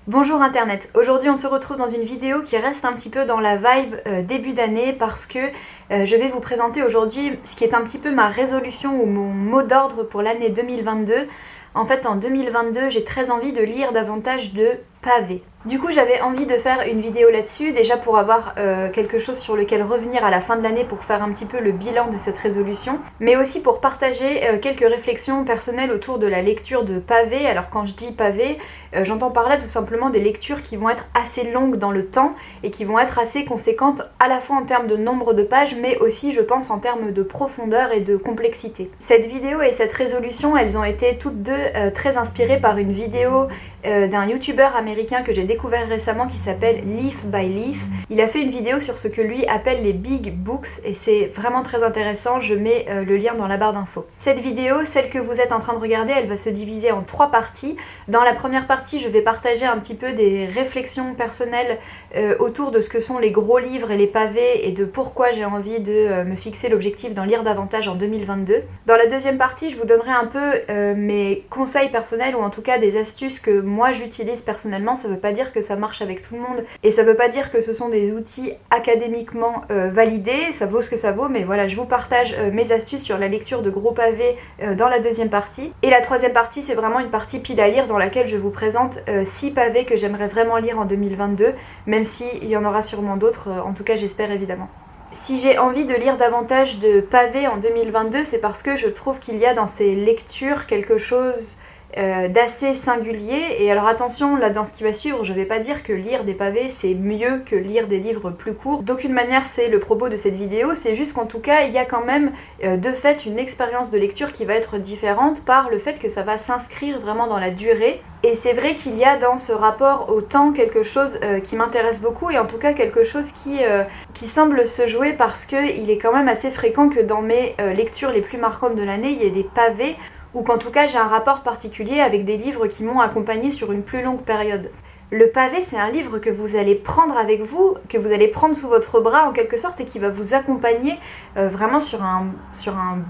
Bonjour internet, aujourd'hui on se retrouve dans une vidéo qui reste un petit peu dans la vibe début d'année parce que je vais vous présenter aujourd'hui ce qui est un petit peu ma résolution ou mon mot d'ordre pour l'année 2022. En fait en 2022 j'ai très envie de lire davantage de pavés. Du coup j'avais envie de faire une vidéo là-dessus, déjà pour avoir quelque chose sur lequel revenir à la fin de l'année pour faire un petit peu le bilan de cette résolution, mais aussi pour partager quelques réflexions personnelles autour de la lecture de pavés. Alors quand je dis pavés, j'entends par là tout simplement des lectures qui vont être assez longues dans le temps et qui vont être assez conséquentes à la fois en termes de nombre de pages, mais aussi je pense en termes de profondeur et de complexité. Cette vidéo et cette résolution, elles ont été toutes deux très inspirées par une vidéo d'un youtubeur américain que j'ai découvert récemment qui s'appelle Leaf by Leaf. Il a fait une vidéo sur ce que lui appelle les big books et c'est vraiment très intéressant, je mets le lien dans la barre d'infos. Cette vidéo, celle que vous êtes en train de regarder, elle va se diviser en 3 parties. Dans la première partie, je vais partager un petit peu des réflexions personnelles autour de ce que sont les gros livres et les pavés et de pourquoi j'ai envie de me fixer l'objectif d'en lire davantage en 2022. Dans la deuxième partie, je vous donnerai un peu mes conseils personnels ou en tout cas des astuces que moi j'utilise personnellement. Ça veut pas dire que ça marche avec tout le monde et ça veut pas dire que ce sont des outils académiquement validés, ça vaut ce que ça vaut, mais voilà, je vous partage mes astuces sur la lecture de gros pavés dans la deuxième partie. Et la troisième partie, c'est vraiment une partie pile à lire dans laquelle je vous présente 6 pavés que j'aimerais vraiment lire en 2022, même s'il y en aura sûrement d'autres, en tout cas j'espère évidemment. Si j'ai envie de lire davantage de pavés en 2022, c'est parce que je trouve qu'il y a dans ces lectures quelque chose d'assez singulier. Et alors attention, là dans ce qui va suivre, je vais pas dire que lire des pavés c'est mieux que lire des livres plus courts. D'aucune manière c'est le propos de cette vidéo, c'est juste qu'en tout cas il y a quand même de fait une expérience de lecture qui va être différente par le fait que ça va s'inscrire vraiment dans la durée. Et c'est vrai qu'il y a dans ce rapport au temps quelque chose qui m'intéresse beaucoup et en tout cas quelque chose qui semble se jouer parce qu'il est quand même assez fréquent que dans mes lectures les plus marquantes de l'année, il y ait des pavés ou qu'en tout cas j'ai un rapport particulier avec des livres qui m'ont accompagné sur une plus longue période. Le pavé, c'est un livre que vous allez prendre avec vous, que vous allez prendre sous votre bras en quelque sorte et qui va vous accompagner vraiment sur un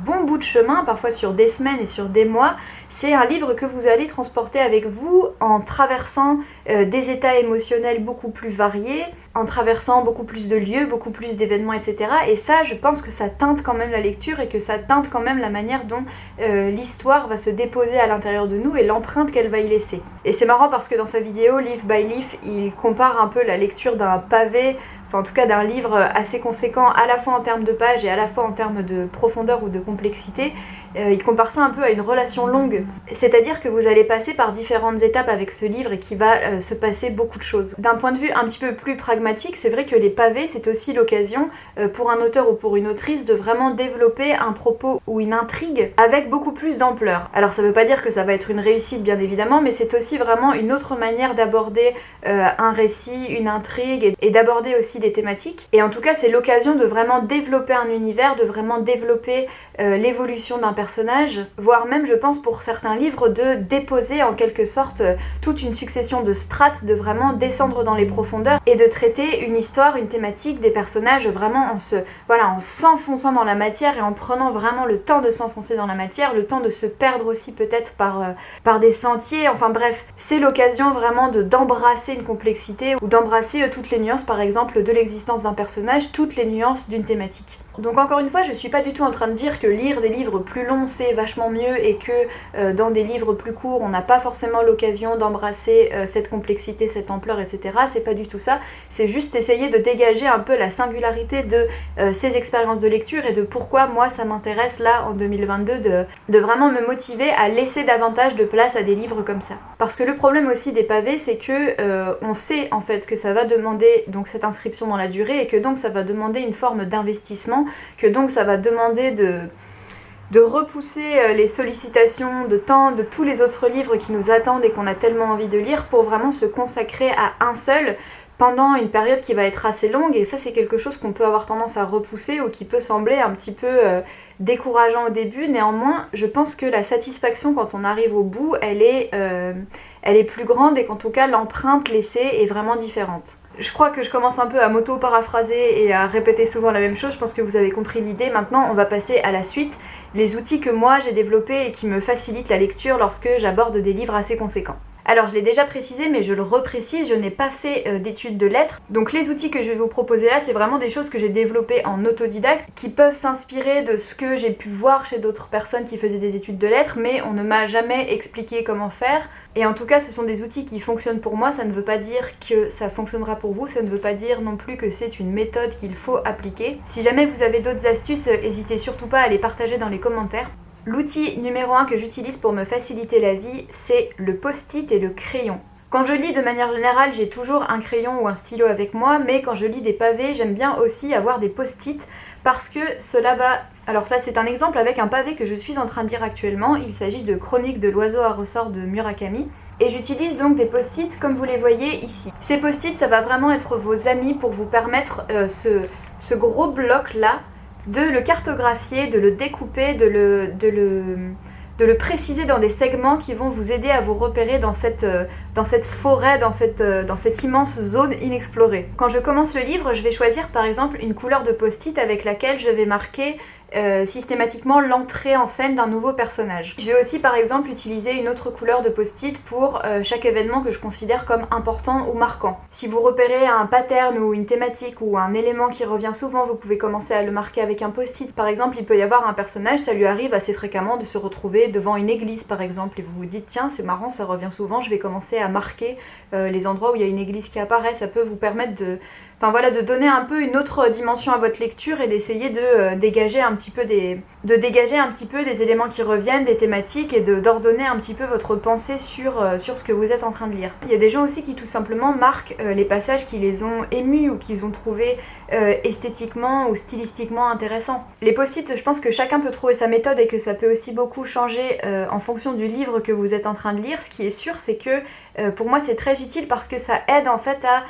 bon bout de chemin, parfois sur des semaines et sur des mois. C'est un livre que vous allez transporter avec vous en traversant des états émotionnels beaucoup plus variés, en traversant beaucoup plus de lieux, beaucoup plus d'événements, etc. Et ça, je pense que ça teinte quand même la lecture et que ça teinte quand même la manière dont l'histoire va se déposer à l'intérieur de nous et l'empreinte qu'elle va y laisser. Et c'est marrant parce que dans sa vidéo, Leaf by Leaf, il compare un peu la lecture d'un pavé, enfin en tout cas d'un livre assez conséquent à la fois en termes de pages et à la fois en termes de profondeur ou de complexité. Il compare ça un peu à une relation longue, c'est-à-dire que vous allez passer par différentes étapes avec ce livre et qu'il va se passer beaucoup de choses. D'un point de vue un petit peu plus pragmatique, c'est vrai que les pavés, c'est aussi l'occasion pour un auteur ou pour une autrice de vraiment développer un propos ou une intrigue avec beaucoup plus d'ampleur. Alors ça veut pas dire que ça va être une réussite bien évidemment, mais c'est aussi vraiment une autre manière d'aborder un récit, une intrigue et d'aborder aussi des thématiques. Et en tout cas c'est l'occasion de vraiment développer un univers, de vraiment développer l'évolution d'un personnage, voire même je pense pour certains livres de déposer en quelque sorte toute une succession de strates, de vraiment descendre dans les profondeurs et de traiter une histoire, une thématique, des personnages vraiment en s'enfonçant dans la matière et en prenant vraiment le temps de s'enfoncer dans la matière, le temps de se perdre aussi peut-être par des sentiers, enfin bref, c'est l'occasion vraiment d'embrasser une complexité ou d'embrasser toutes les nuances par exemple de l'existence d'un personnage, toutes les nuances d'une thématique. Donc encore une fois, je suis pas du tout en train de dire que lire des livres plus longs c'est vachement mieux et que dans des livres plus courts on n'a pas forcément l'occasion d'embrasser cette complexité, cette ampleur, etc. C'est pas du tout ça, c'est juste essayer de dégager un peu la singularité de ces expériences de lecture et de pourquoi moi ça m'intéresse là en 2022 de vraiment me motiver à laisser davantage de place à des livres comme ça. Parce que le problème aussi des pavés c'est que on sait en fait que ça va demander donc cette inscription dans la durée et que donc ça va demander une forme d'investissement, que donc ça va demander de repousser les sollicitations de temps de tous les autres livres qui nous attendent et qu'on a tellement envie de lire pour vraiment se consacrer à un seul pendant une période qui va être assez longue. Et ça c'est quelque chose qu'on peut avoir tendance à repousser ou qui peut sembler un petit peu décourageant au début. Néanmoins je pense que la satisfaction quand on arrive au bout elle est plus grande et qu'en tout cas l'empreinte laissée est vraiment différente. Je crois que je commence un peu à m'auto-paraphraser et à répéter souvent la même chose, je pense que vous avez compris l'idée. Maintenant on va passer à la suite, les outils que moi j'ai développés et qui me facilitent la lecture lorsque j'aborde des livres assez conséquents. Alors je l'ai déjà précisé mais je le reprécise, je n'ai pas fait d'études de lettres. Donc les outils que je vais vous proposer là, c'est vraiment des choses que j'ai développées en autodidacte, qui peuvent s'inspirer de ce que j'ai pu voir chez d'autres personnes qui faisaient des études de lettres, mais on ne m'a jamais expliqué comment faire. Et en tout cas ce sont des outils qui fonctionnent pour moi, ça ne veut pas dire que ça fonctionnera pour vous, ça ne veut pas dire non plus que c'est une méthode qu'il faut appliquer. Si jamais vous avez d'autres astuces, n'hésitez surtout pas à les partager dans les commentaires. L'outil numéro 1 que j'utilise pour me faciliter la vie, c'est le post-it et le crayon. Quand je lis de manière générale, j'ai toujours un crayon ou un stylo avec moi, mais quand je lis des pavés, j'aime bien aussi avoir des post-it parce que cela va... Alors là c'est un exemple avec un pavé que je suis en train de lire actuellement, il s'agit de Chronique de l'oiseau à ressort de Murakami. Et j'utilise donc des post-it comme vous les voyez ici. Ces post-it, ça va vraiment être vos amis pour vous permettre ce gros bloc là, de le cartographier, de le découper, de le préciser dans des segments qui vont vous aider à vous repérer dans cette forêt, dans cette immense zone inexplorée. Quand je commence le livre, je vais choisir par exemple une couleur de post-it avec laquelle je vais marquer systématiquement l'entrée en scène d'un nouveau personnage. Je vais aussi par exemple utiliser une autre couleur de post-it pour chaque événement que je considère comme important ou marquant. Si vous repérez un pattern ou une thématique ou un élément qui revient souvent, vous pouvez commencer à le marquer avec un post-it. Par exemple, il peut y avoir un personnage, ça lui arrive assez fréquemment de se retrouver devant une église par exemple, et vous vous dites tiens c'est marrant, ça revient souvent, je vais commencer à marquer les endroits où il y a une église qui apparaît. Ça peut vous permettre de... Enfin voilà, de donner un peu une autre dimension à votre lecture et d'essayer de dégager un petit peu des éléments qui reviennent, des thématiques, et d'ordonner un petit peu votre pensée sur ce que vous êtes en train de lire. Il y a des gens aussi qui tout simplement marquent les passages qui les ont émus ou qu'ils ont trouvés esthétiquement ou stylistiquement intéressants. Les post-it, je pense que chacun peut trouver sa méthode et que ça peut aussi beaucoup changer en fonction du livre que vous êtes en train de lire. Ce qui est sûr, c'est que pour moi c'est très utile parce que ça aide en fait à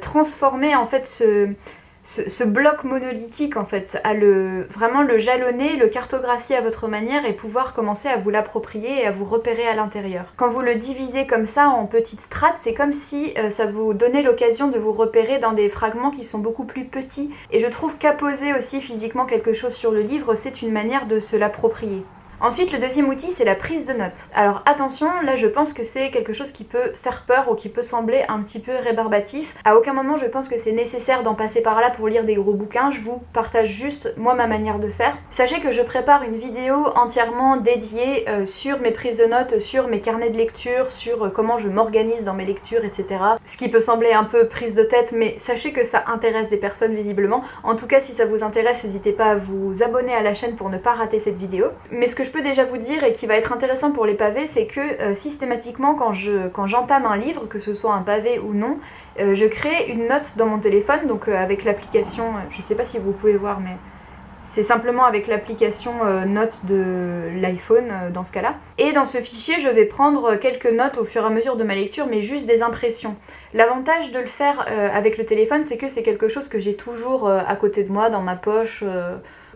transformer en fait ce bloc monolithique en fait, à vraiment le jalonner, le cartographier à votre manière et pouvoir commencer à vous l'approprier et à vous repérer à l'intérieur. Quand vous le divisez comme ça en petites strates, c'est comme si ça vous donnait l'occasion de vous repérer dans des fragments qui sont beaucoup plus petits. Et je trouve qu'apposer aussi physiquement quelque chose sur le livre, c'est une manière de se l'approprier. Ensuite, le deuxième outil, c'est la prise de notes. Alors attention, là je pense que c'est quelque chose qui peut faire peur ou qui peut sembler un petit peu rébarbatif. À aucun moment je pense que c'est nécessaire d'en passer par là pour lire des gros bouquins, je vous partage juste moi ma manière de faire. Sachez que je prépare une vidéo entièrement dédiée sur mes prises de notes, sur mes carnets de lecture, sur comment je m'organise dans mes lectures, etc. Ce qui peut sembler un peu prise de tête, mais sachez que ça intéresse des personnes visiblement. En tout cas, si ça vous intéresse, n'hésitez pas à vous abonner à la chaîne pour ne pas rater cette vidéo. Mais ce que je peux déjà vous dire et qui va être intéressant pour les pavés, c'est que systématiquement quand j'entame un livre, que ce soit un pavé ou non, je crée une note dans mon téléphone, donc avec l'application, je sais pas si vous pouvez voir, mais c'est simplement avec l'application notes de l'iPhone dans ce cas-là. Et dans ce fichier, je vais prendre quelques notes au fur et à mesure de ma lecture, mais juste des impressions. L'avantage de le faire avec le téléphone, c'est que c'est quelque chose que j'ai toujours à côté de moi, dans ma poche,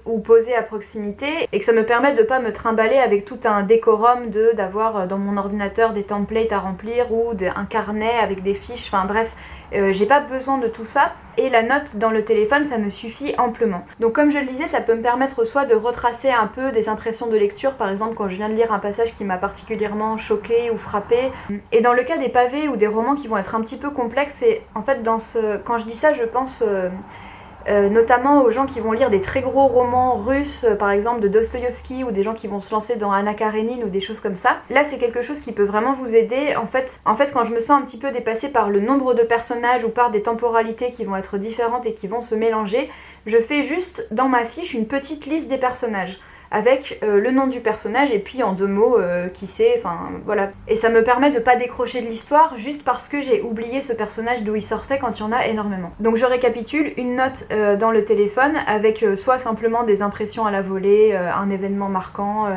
ou posé à proximité, et que ça me permet de ne pas me trimballer avec tout un décorum d'avoir dans mon ordinateur des templates à remplir ou un carnet avec des fiches, enfin bref, j'ai pas besoin de tout ça, et la note dans le téléphone ça me suffit amplement. Donc comme je le disais, ça peut me permettre soit de retracer un peu des impressions de lecture, par exemple quand je viens de lire un passage qui m'a particulièrement choqué ou frappé. Et dans le cas des pavés ou des romans qui vont être un petit peu complexes, et en fait quand je dis ça, je pense notamment aux gens qui vont lire des très gros romans russes, par exemple de Dostoïevski, ou des gens qui vont se lancer dans Anna Karenine ou des choses comme ça. Là c'est quelque chose qui peut vraiment vous aider. En fait quand je me sens un petit peu dépassée par le nombre de personnages ou par des temporalités qui vont être différentes et qui vont se mélanger, je fais juste dans ma fiche une petite liste des personnages avec le nom du personnage et puis en 2 mots qui c'est, enfin voilà. Et ça me permet de pas décrocher de l'histoire juste parce que j'ai oublié ce personnage d'où il sortait quand il y en a énormément. Donc je récapitule, une note dans le téléphone avec soit simplement des impressions à la volée, un événement marquant,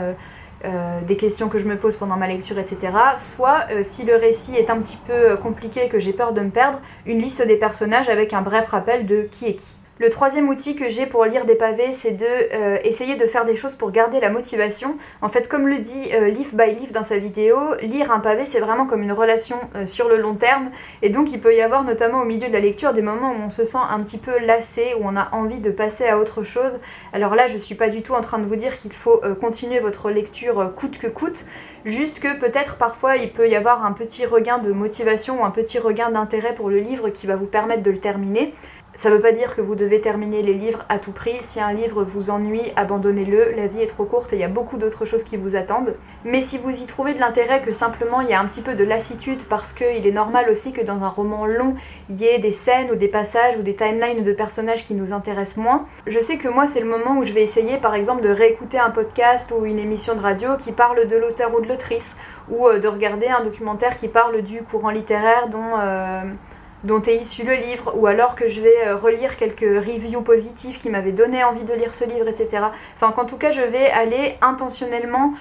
des questions que je me pose pendant ma lecture, etc. Soit, si le récit est un petit peu compliqué et que j'ai peur de me perdre, une liste des personnages avec un bref rappel de qui est qui. Le troisième outil que j'ai pour lire des pavés, c'est de essayer de faire des choses pour garder la motivation. En fait, comme le dit Leaf by Leaf dans sa vidéo, lire un pavé, c'est vraiment comme une relation sur le long terme. Et donc, il peut y avoir, notamment au milieu de la lecture, des moments où on se sent un petit peu lassé, où on a envie de passer à autre chose. Alors là, je ne suis pas du tout en train de vous dire qu'il faut continuer votre lecture coûte que coûte, juste que peut-être parfois, il peut y avoir un petit regain de motivation ou un petit regain d'intérêt pour le livre qui va vous permettre de le terminer. Ça ne veut pas dire que vous devez terminer les livres à tout prix. Si un livre vous ennuie, abandonnez-le. La vie est trop courte et il y a beaucoup d'autres choses qui vous attendent. Mais si vous y trouvez de l'intérêt, que simplement il y a un petit peu de lassitude, parce qu'il est normal aussi que dans un roman long, il y ait des scènes ou des passages ou des timelines de personnages qui nous intéressent moins. Je sais que moi, c'est le moment où je vais essayer par exemple de réécouter un podcast ou une émission de radio qui parle de l'auteur ou de l'autrice, ou de regarder un documentaire qui parle du courant littéraire dont est issu le livre, ou alors que je vais relire quelques reviews positifs qui m'avaient donné envie de lire ce livre, etc. Enfin, qu'en tout cas, je vais aller intentionnellement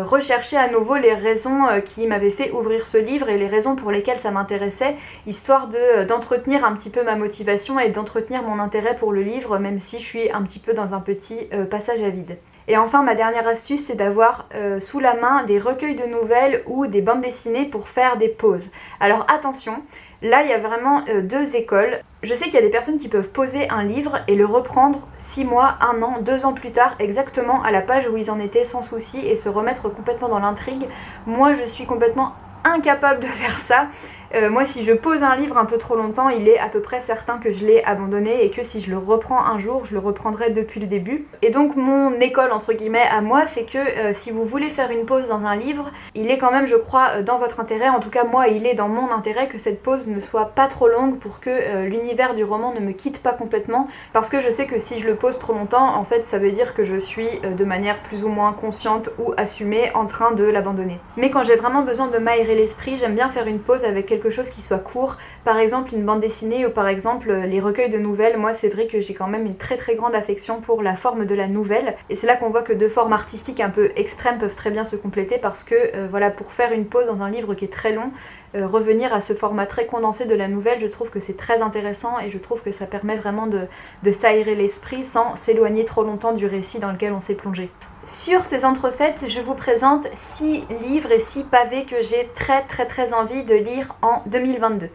rechercher à nouveau les raisons qui m'avaient fait ouvrir ce livre et les raisons pour lesquelles ça m'intéressait, histoire d'entretenir un petit peu ma motivation et d'entretenir mon intérêt pour le livre, même si je suis un petit peu dans un petit passage à vide. Et enfin, ma dernière astuce, c'est d'avoir sous la main des recueils de nouvelles ou des bandes dessinées pour faire des pauses. Alors attention, là il y a vraiment deux écoles. Je sais qu'il y a des personnes qui peuvent poser un livre et le reprendre 6 mois, 1 an, 2 ans plus tard, exactement à la page où ils en étaient sans souci et se remettre complètement dans l'intrigue. Moi, je suis complètement incapable de faire ça. Moi, si je pose un livre un peu trop longtemps, il est à peu près certain que je l'ai abandonné et que si je le reprends un jour, je le reprendrai depuis le début. Et donc mon école entre guillemets à moi, c'est que si vous voulez faire une pause dans un livre, il est quand même, je crois, dans votre intérêt, en tout cas moi, il est dans mon intérêt que cette pause ne soit pas trop longue pour que l'univers du roman ne me quitte pas complètement, parce que je sais que si je le pose trop longtemps, en fait ça veut dire que je suis de manière plus ou moins consciente ou assumée en train de l'abandonner. Mais quand j'ai vraiment besoin de m'aérer l'esprit, j'aime bien faire une pause avec quelque chose qui soit court, par exemple une bande dessinée ou par exemple les recueils de nouvelles. Moi, c'est vrai que j'ai quand même une très très grande affection pour la forme de la nouvelle, et c'est là qu'on voit que deux formes artistiques un peu extrêmes peuvent très bien se compléter, parce que voilà, pour faire une pause dans un livre qui est très long, revenir à ce format très condensé de la nouvelle, je trouve que c'est très intéressant et je trouve que ça permet vraiment de s'aérer l'esprit sans s'éloigner trop longtemps du récit dans lequel on s'est plongé. Sur ces entrefaites, je vous présente 6 livres et 6 pavés que j'ai très envie de lire en 2022.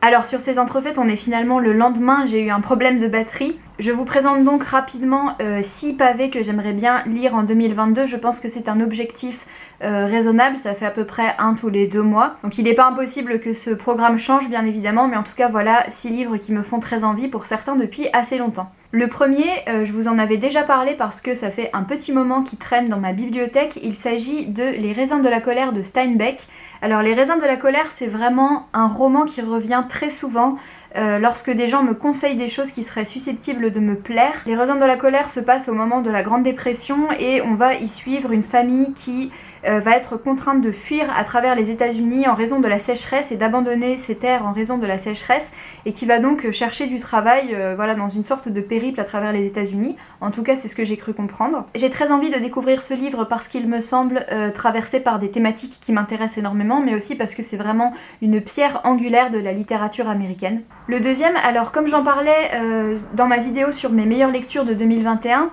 Alors sur ces entrefaites, on est finalement le lendemain, j'ai eu un problème de batterie. Je vous présente donc rapidement 6 pavés que j'aimerais bien lire en 2022. Je pense que c'est un objectif raisonnable, ça fait à peu près 1 tous les 2 mois. Donc il n'est pas impossible que ce programme change bien évidemment, mais en tout cas voilà 6 livres qui me font très envie, pour certains depuis assez longtemps. Le premier, je vous en avais déjà parlé parce que ça fait un petit moment qu'il traîne dans ma bibliothèque. Il s'agit de Les raisins de la colère de Steinbeck. Alors Les raisins de la colère, c'est vraiment un roman qui revient très souvent lorsque des gens me conseillent des choses qui seraient susceptibles de me plaire. Les raisins de la colère se passent au moment de la Grande Dépression et on va y suivre une famille qui va être contrainte de fuir à travers les États-Unis en raison de la sécheresse et d'abandonner ses terres en raison de la sécheresse, et qui va donc chercher du travail voilà, dans une sorte de périple à travers les États-Unis. En tout cas, c'est ce que j'ai cru comprendre. J'ai très envie de découvrir ce livre parce qu'il me semble traversé par des thématiques qui m'intéressent énormément, mais aussi parce que c'est vraiment une pierre angulaire de la littérature américaine. Le deuxième, alors comme j'en parlais dans ma vidéo sur mes meilleures lectures de 2021,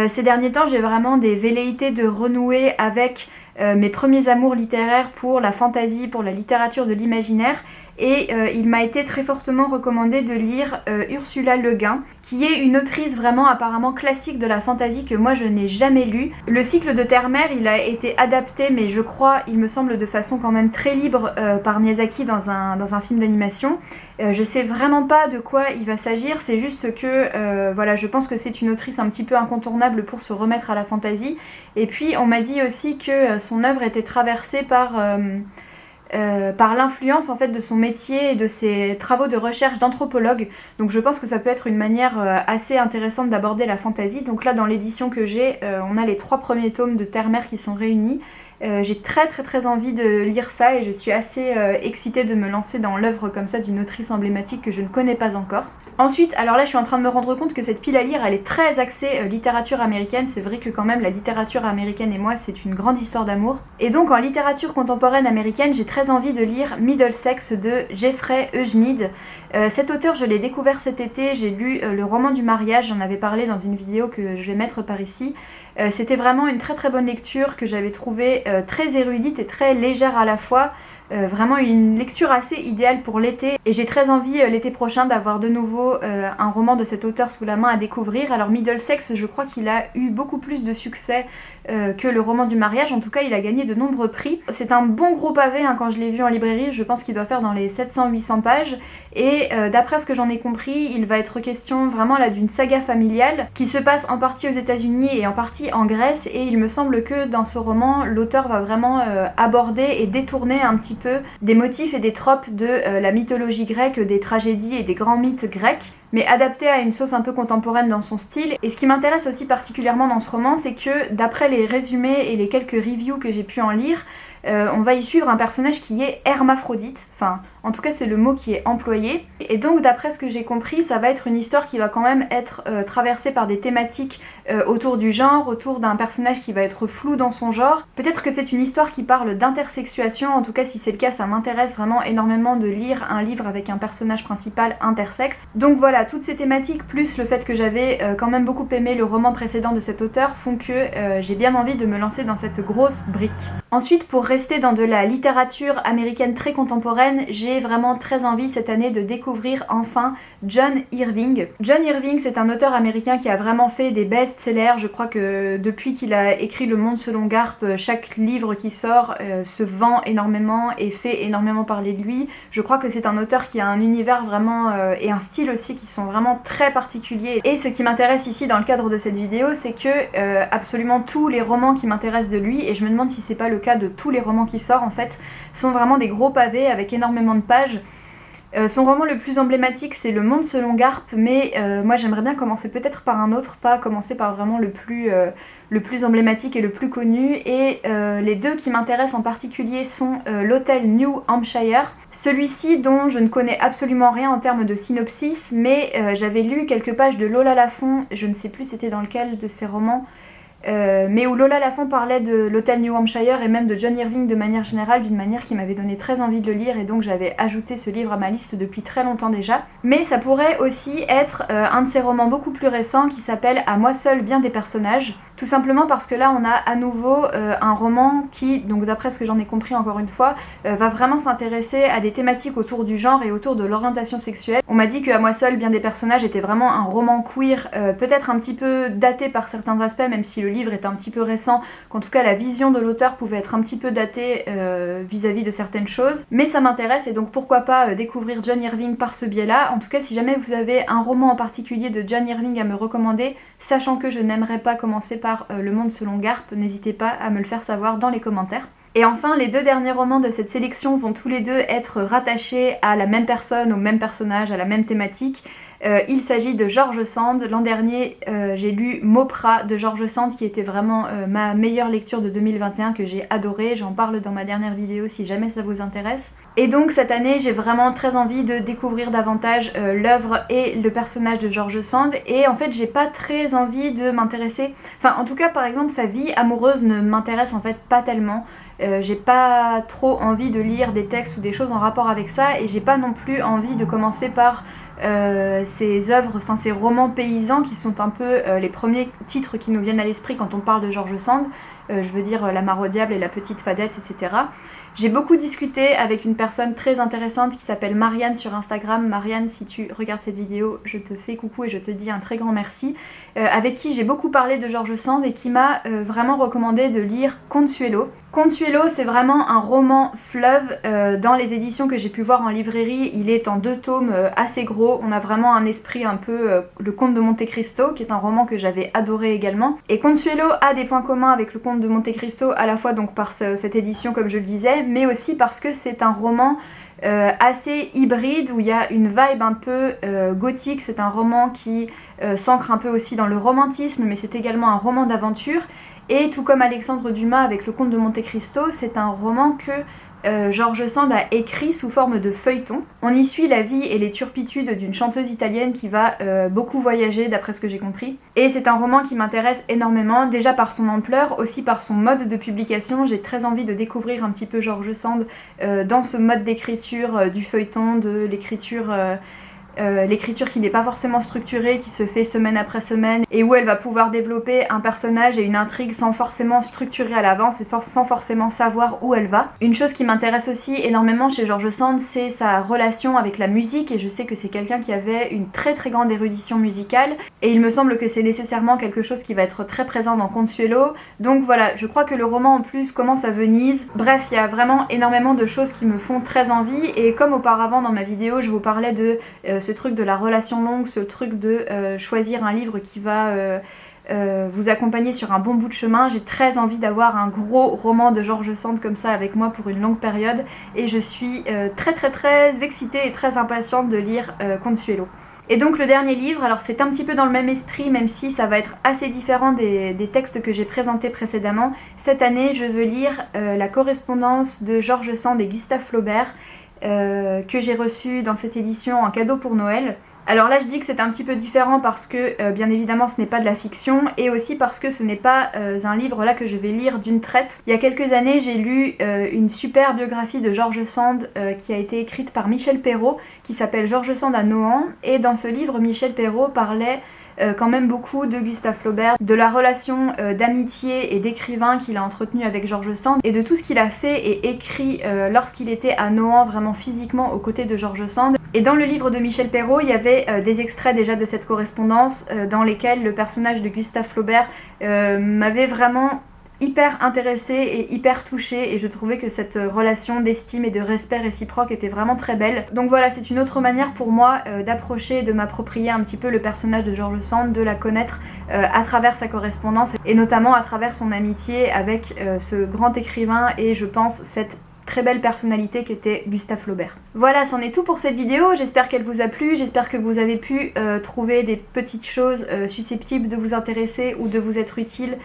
ces derniers temps j'ai vraiment des velléités de renouer avec mes premiers amours littéraires pour la fantasy, pour la littérature de l'imaginaire, et il m'a été très fortement recommandé de lire Ursula Le Guin, qui est une autrice vraiment apparemment classique de la fantasy que moi je n'ai jamais lu. Le cycle de Terre-Mer, il a été adapté, mais je crois, il me semble, de façon quand même très libre par Miyazaki dans un film d'animation. Je sais vraiment pas de quoi il va s'agir, c'est juste que voilà, je pense que c'est une autrice un petit peu incontournable pour se remettre à la fantasy. Et puis on m'a dit aussi que son œuvre était traversée par l'influence en fait de son métier et de ses travaux de recherche d'anthropologue. Donc je pense que ça peut être une manière assez intéressante d'aborder la fantasy. Donc là, dans l'édition que j'ai, on a les 3 premiers tomes de Terre-Mer qui sont réunis. J'ai très envie de lire ça et je suis assez excitée de me lancer dans l'œuvre comme ça d'une autrice emblématique que je ne connais pas encore. Ensuite, alors là je suis en train de me rendre compte que cette pile à lire elle est très axée littérature américaine. C'est vrai que quand même la littérature américaine et moi c'est une grande histoire d'amour. Et donc en littérature contemporaine américaine j'ai très envie de lire Middlesex de Jeffrey Eugenides. Cet auteur je l'ai découvert cet été, j'ai lu le roman du mariage, j'en avais parlé dans une vidéo que je vais mettre par ici. C'était vraiment une très bonne lecture que j'avais trouvée très érudite et très légère à la fois. Vraiment une lecture assez idéale pour l'été et j'ai très envie l'été prochain d'avoir de nouveau un roman de cet auteur sous la main à découvrir. Alors Middlesex je crois qu'il a eu beaucoup plus de succès que le roman du mariage, en tout cas il a gagné de nombreux prix. C'est un bon gros pavé hein, quand je l'ai vu en librairie, je pense qu'il doit faire dans les 700-800 pages et d'après ce que j'en ai compris il va être question vraiment là d'une saga familiale qui se passe en partie aux États-Unis et en partie en Grèce et il me semble que dans ce roman l'auteur va vraiment aborder et détourner un petit peu des motifs et des tropes de la mythologie grecque, des tragédies et des grands mythes grecs, mais adapté à une sauce un peu contemporaine dans son style. Et ce qui m'intéresse aussi particulièrement dans ce roman, c'est que d'après les résumés et les quelques reviews que j'ai pu en lire, on va y suivre un personnage qui est hermaphrodite, enfin en tout cas c'est le mot qui est employé, et donc d'après ce que j'ai compris ça va être une histoire qui va quand même être traversée par des thématiques autour du genre, autour d'un personnage qui va être flou dans son genre. Peut-être que c'est une histoire qui parle d'intersexuation, en tout cas si c'est le cas ça m'intéresse vraiment énormément de lire un livre avec un personnage principal intersexe. Donc voilà, toutes ces thématiques plus le fait que j'avais quand même beaucoup aimé le roman précédent de cet auteur font que j'ai bien envie de me lancer dans cette grosse brique. Ensuite, pour rester dans de la littérature américaine très contemporaine, j'ai vraiment très envie cette année de découvrir enfin John Irving. John Irving, c'est un auteur américain qui a vraiment fait des best-sellers. Je crois que depuis qu'il a écrit Le Monde selon Garp, chaque livre qui sort se vend énormément et fait énormément parler de lui. Je crois que c'est un auteur qui a un univers vraiment et un style aussi qui sont vraiment très particuliers. Et ce qui m'intéresse ici dans le cadre de cette vidéo, c'est que absolument tous les romans qui m'intéressent de lui, et je me demande si c'est pas le cas de tous les romans qui sortent en fait, sont vraiment des gros pavés avec énormément de pages. Son roman le plus emblématique c'est Le Monde selon Garp, mais moi j'aimerais bien commencer peut-être par un autre, pas commencer par vraiment le plus emblématique et le plus connu. Et les deux qui m'intéressent en particulier sont l'hôtel New Hampshire. Celui-ci dont je ne connais absolument rien en termes de synopsis, mais j'avais lu quelques pages de Lola Lafont, je ne sais plus c'était dans lequel de ses romans, mais où Lola Lafont parlait de l'hôtel New Hampshire et même de John Irving de manière générale, d'une manière qui m'avait donné très envie de le lire, et donc j'avais ajouté ce livre à ma liste depuis très longtemps déjà. Mais ça pourrait aussi être un de ses romans beaucoup plus récents qui s'appelle À moi seul bien des personnages, tout simplement parce que là on a à nouveau un roman qui, donc d'après ce que j'en ai compris encore une fois, va vraiment s'intéresser à des thématiques autour du genre et autour de l'orientation sexuelle. On m'a dit que À moi seul bien des personnages était vraiment un roman queer, peut-être un petit peu daté par certains aspects, même si le livre est un petit peu récent, qu'en tout cas la vision de l'auteur pouvait être un petit peu datée vis-à-vis de certaines choses, mais ça m'intéresse et donc pourquoi pas découvrir John Irving par ce biais-là. En tout cas si jamais vous avez un roman en particulier de John Irving à me recommander, sachant que je n'aimerais pas commencer par Le Monde selon Garp, n'hésitez pas à me le faire savoir dans les commentaires. Et enfin, les deux derniers romans de cette sélection vont tous les deux être rattachés à la même personne, au même personnage, à la même thématique. Il s'agit de George Sand. L'an dernier, j'ai lu Mauprat de George Sand qui était vraiment ma meilleure lecture de 2021 que j'ai adoré. J'en parle dans ma dernière vidéo si jamais ça vous intéresse. Et donc cette année, j'ai vraiment très envie de découvrir davantage l'œuvre et le personnage de George Sand. Et en fait, j'ai pas très envie de m'intéresser... Enfin, en tout cas, par exemple, sa vie amoureuse ne m'intéresse en fait pas tellement. J'ai pas trop envie de lire des textes ou des choses en rapport avec ça, et j'ai pas non plus envie de commencer par ces œuvres, enfin ces romans paysans qui sont un peu les premiers titres qui nous viennent à l'esprit quand on parle de George Sand. Je veux dire La Mare au diable et La Petite Fadette, etc. J'ai beaucoup discuté avec une personne très intéressante qui s'appelle Marianne sur Instagram. Marianne, si tu regardes cette vidéo, je te fais coucou et je te dis un très grand merci. Avec qui j'ai beaucoup parlé de George Sand et qui m'a vraiment recommandé de lire Consuelo. Consuelo, c'est vraiment un roman fleuve. Dans les éditions que j'ai pu voir en librairie, il est en 2 tomes assez gros. On a vraiment un esprit un peu le Comte de Monte Cristo, qui est un roman que j'avais adoré également. Et Consuelo a des points communs avec le Comte de Monte Cristo, à la fois donc par cette édition comme je le disais, mais aussi parce que c'est un roman assez hybride où il y a une vibe un peu gothique. C'est un roman qui s'ancre un peu aussi dans le romantisme, mais c'est également un roman d'aventure. Et tout comme Alexandre Dumas avec Le Comte de Monte-Cristo, c'est un roman que George Sand a écrit sous forme de feuilleton. On y suit la vie et les turpitudes d'une chanteuse italienne qui va beaucoup voyager d'après ce que j'ai compris. Et c'est un roman qui m'intéresse énormément, déjà par son ampleur, aussi par son mode de publication. J'ai très envie de découvrir un petit peu George Sand dans ce mode d'écriture du feuilleton, de l'écriture qui n'est pas forcément structurée, qui se fait semaine après semaine, et où elle va pouvoir développer un personnage et une intrigue sans forcément structurer à l'avance et sans forcément savoir où elle va. Une chose qui m'intéresse aussi énormément chez George Sand, c'est sa relation avec la musique, et je sais que c'est quelqu'un qui avait une très grande érudition musicale, et il me semble que c'est nécessairement quelque chose qui va être très présent dans Consuelo. Donc voilà, je crois que le roman en plus commence à Venise. Bref, il y a vraiment énormément de choses qui me font très envie, et comme auparavant dans ma vidéo je vous parlais de ce truc de la relation longue, ce truc de choisir un livre qui va vous accompagner sur un bon bout de chemin. J'ai très envie d'avoir un gros roman de George Sand comme ça avec moi pour une longue période, et je suis très excitée et très impatiente de lire Consuelo. Et donc le dernier livre, alors c'est un petit peu dans le même esprit, même si ça va être assez différent des textes que j'ai présentés précédemment. Cette année je veux lire la correspondance de George Sand et Gustave Flaubert, que j'ai reçu dans cette édition en cadeau pour Noël. Alors là je dis que c'est un petit peu différent parce que bien évidemment ce n'est pas de la fiction, et aussi parce que ce n'est pas un livre là que je vais lire d'une traite. Il y a quelques années j'ai lu une super biographie de George Sand qui a été écrite par Michel Perrault, qui s'appelle George Sand à Nohant, et dans ce livre Michel Perrault parlait quand même beaucoup de Gustave Flaubert, de la relation d'amitié et d'écrivain qu'il a entretenue avec George Sand, et de tout ce qu'il a fait et écrit lorsqu'il était à Nohant, vraiment physiquement aux côtés de George Sand. Et dans le livre de Michel Perrault, il y avait des extraits déjà de cette correspondance dans lesquels le personnage de Gustave Flaubert m'avait vraiment hyper intéressée et hyper touchée, et je trouvais que cette relation d'estime et de respect réciproque était vraiment très belle. Donc voilà, c'est une autre manière pour moi d'approcher, de m'approprier un petit peu le personnage de George Sand, de la connaître à travers sa correspondance, et notamment à travers son amitié avec ce grand écrivain et je pense cette très belle personnalité qu'était Gustave Flaubert. Voilà, c'en est tout pour cette vidéo, j'espère qu'elle vous a plu, j'espère que vous avez pu trouver des petites choses susceptibles de vous intéresser ou de vous être utiles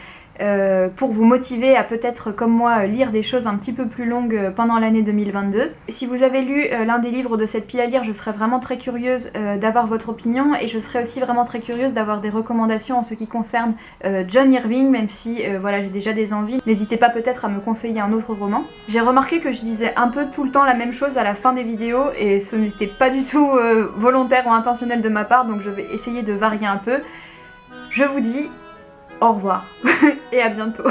pour vous motiver à peut-être comme moi lire des choses un petit peu plus longues pendant l'année 2022. Si vous avez lu l'un des livres de cette pile à lire, je serais vraiment très curieuse d'avoir votre opinion, et je serais aussi vraiment très curieuse d'avoir des recommandations en ce qui concerne John Irving, même si voilà, j'ai déjà des envies. N'hésitez pas peut-être à me conseiller un autre roman. J'ai remarqué que je disais un peu tout le temps la même chose à la fin des vidéos, et ce n'était pas du tout volontaire ou intentionnel de ma part, donc je vais essayer de varier un peu. Je vous dis au revoir et à bientôt.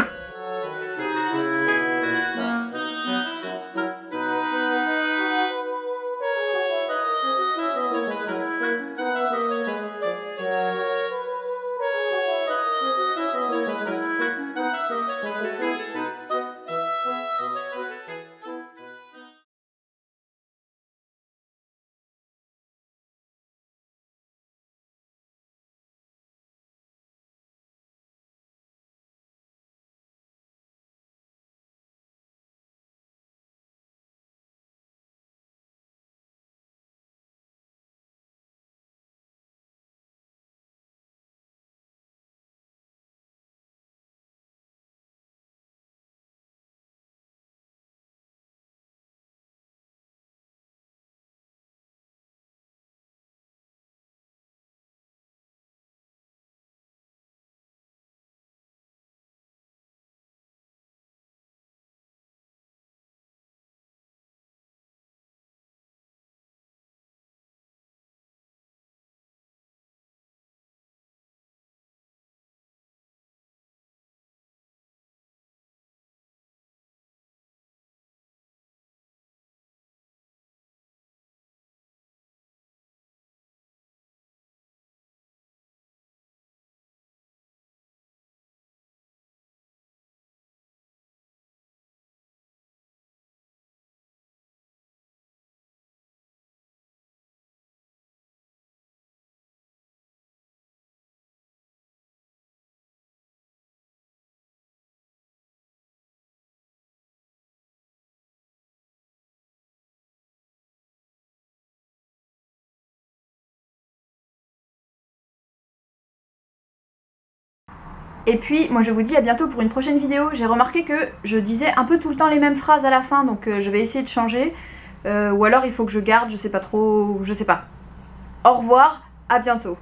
Et puis moi je vous dis à bientôt pour une prochaine vidéo. J'ai remarqué que je disais un peu tout le temps les mêmes phrases à la fin, donc je vais essayer de changer. Ou alors il faut que je garde, je sais pas trop, je sais pas. Au revoir, à bientôt.